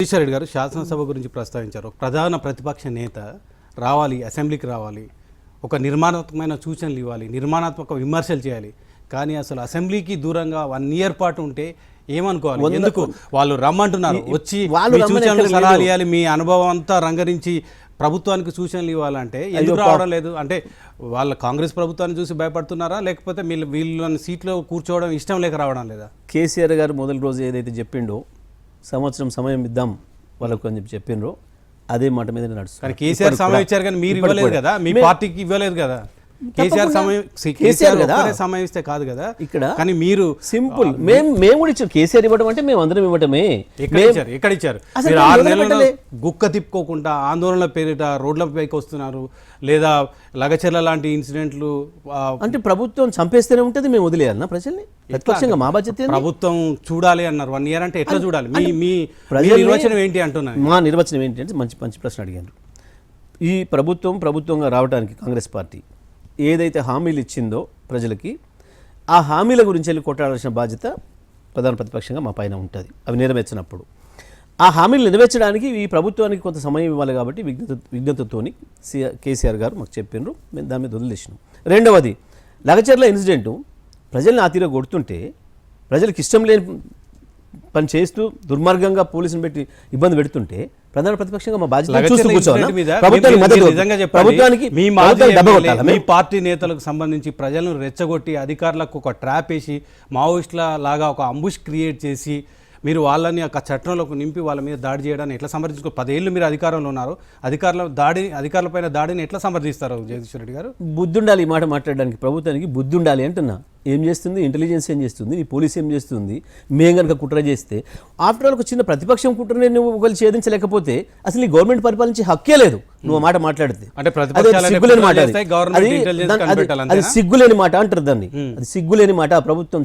కిషన్ రెడ్డి గారు శాసనసభ గురించి ప్రస్తావించారు. ప్రధాన ప్రతిపక్ష నేత రావాలి, అసెంబ్లీకి రావాలి, ఒక నిర్మాణాత్మకమైన సూచనలు ఇవ్వాలి, నిర్మాణాత్మక విమర్శలు చేయాలి. కానీ అసలు అసెంబ్లీకి దూరంగా 1 year పాటు ఉంటే ఏమనుకోవాలి? ఎందుకు వాళ్ళు రమ్మంటున్నారు, వచ్చి సూచనలు సలహాలు ఇవ్వాలి, మీ అనుభవం అంతా రంగరించి ప్రభుత్వానికి సూచనలు ఇవ్వాలంటే ఎందుకు రావడం లేదు? అంటే వాళ్ళ కాంగ్రెస్ ప్రభుత్వాన్ని చూసి భయపడుతున్నారా, లేకపోతే వీళ్ళని సీట్లో కూర్చోవడం ఇష్టం లేక రావడం లేదా? కేసీఆర్ గారు మొదటి రోజు ఏదైతే చెప్పిండో సంవత్సరం సమయం ఇద్దాం వాళ్ళకు అని చెప్పినరో అదే మాట మీద నడుస్తుంది. కానీ కేసీఆర్ సమయం ఇచ్చారు, కానీ మీరు ఇవ్వలేదు కదా, మీ పార్టీకి ఇవ్వలేదు కదా. కేసీఆర్ సమయం ఇస్తే కాదు కదా ఇక్కడ. కానీ మీరు సింపుల్ మేము కూడా ఇచ్చారు. కేసీఆర్ ఇవ్వడం అంటే మేము అందరం ఇవ్వటమే. ఎక్కడ ఇచ్చారు? మీరు 6 నెలల్లో గుక్క తిప్పుకోకుండా ఆందోళన పేరిట రోడ్లపైకి వస్తున్నారు, లేదా లగచెర్ల లాంటి ఇన్సిడెంట్లు. అంటే ప్రభుత్వం చంపేస్తేనే ఉంటుంది, మేము వదిలేయాలన్నా ప్రజల్ని? ప్రతిపక్షంగా మా బాధ్యత. ప్రభుత్వం చూడాలి అన్నారు. 1 year అంటే ఎట్లా చూడాలి? మీ నిర్వచనం ఏంటి అంటున్నారు? మా నిర్వచనం ఏంటి అంటే మంచి ప్రశ్న అడిగారు. ఈ ప్రభుత్వంగా రావడానికి కాంగ్రెస్ పార్టీ ఏదైతే హామీలు ఇచ్చిందో ప్రజలకి, ఆ హామీల గురించి వెళ్ళి కొట్టాడాల్సిన బాధ్యత ప్రధాన ప్రతిపక్షంగా మా పైన ఉంటుంది. అవి నెరవేర్చినప్పుడు ఆ హామీలు నెరవేర్చడానికి ఈ ప్రభుత్వానికి కొంత సమయం ఇవ్వాలి. కాబట్టి విజ్ఞతతోని కేసీఆర్ గారు మాకు చెప్పినారు, మేము దాని మీద వదిలేసినాం. రెండవది, లగచెర్ల ఇన్సిడెంటు ప్రజల్ని ఆ తీర కొడుతుంటే, ప్రజలకు ఇష్టం లేని పని చేస్తూ దుర్మార్గంగా పోలీసులు పెట్టి ఇబ్బంది పెడుతుంటే ప్రధాన ప్రతిపక్షంగా మా బాధ్యత చూస్తూ మీ పార్టీ నేతలకు సంబంధించి ప్రజలను రెచ్చగొట్టి అధికారులకు ఒక ట్రాప్ వేసి మావోయిస్టుల లాగా ఒక అంబుష్ క్రియేట్ చేసి మీరు వాళ్ళని ఒక చట్టంలోకి నింపి వాళ్ళ మీద దాడి చేయడాన్ని ఎట్లా సమర్థించుకో? 10 ఏళ్ళు మీరు అధికారంలో ఉన్నారు, అధికారులపైన దాడిని ఎట్లా సమర్థిస్తారు జగదీశ్వర్ రెడ్డి గారు? బుద్ధి ఉండాలి ఈ మాట మాట్లాడడానికి. ప్రభుత్వానికి బుద్ధి ఉండాలి అంటున్నా. ఏం చేస్తుంది ఇంటెలిజెన్స్, ఏం చేస్తుంది నీ పోలీస్, ఏం చేస్తుంది? మేము కనుక కుట్ర చేస్తే, ఆఫ్టర్ ఆల్ ఒక చిన్న ప్రతిపక్షం కుట్రనే నువ్వు ఒకళ్ళు ఛేదించలేకపోతే అసలు ఈ గవర్నమెంట్ పరిపాలించే హక్కే లేదు నువ్వు మాట మాట్లాడితే. అంటే అది సిగ్గులేని మాట అంటారు దాన్ని. అది సిగ్గులేని మాట ప్రభుత్వం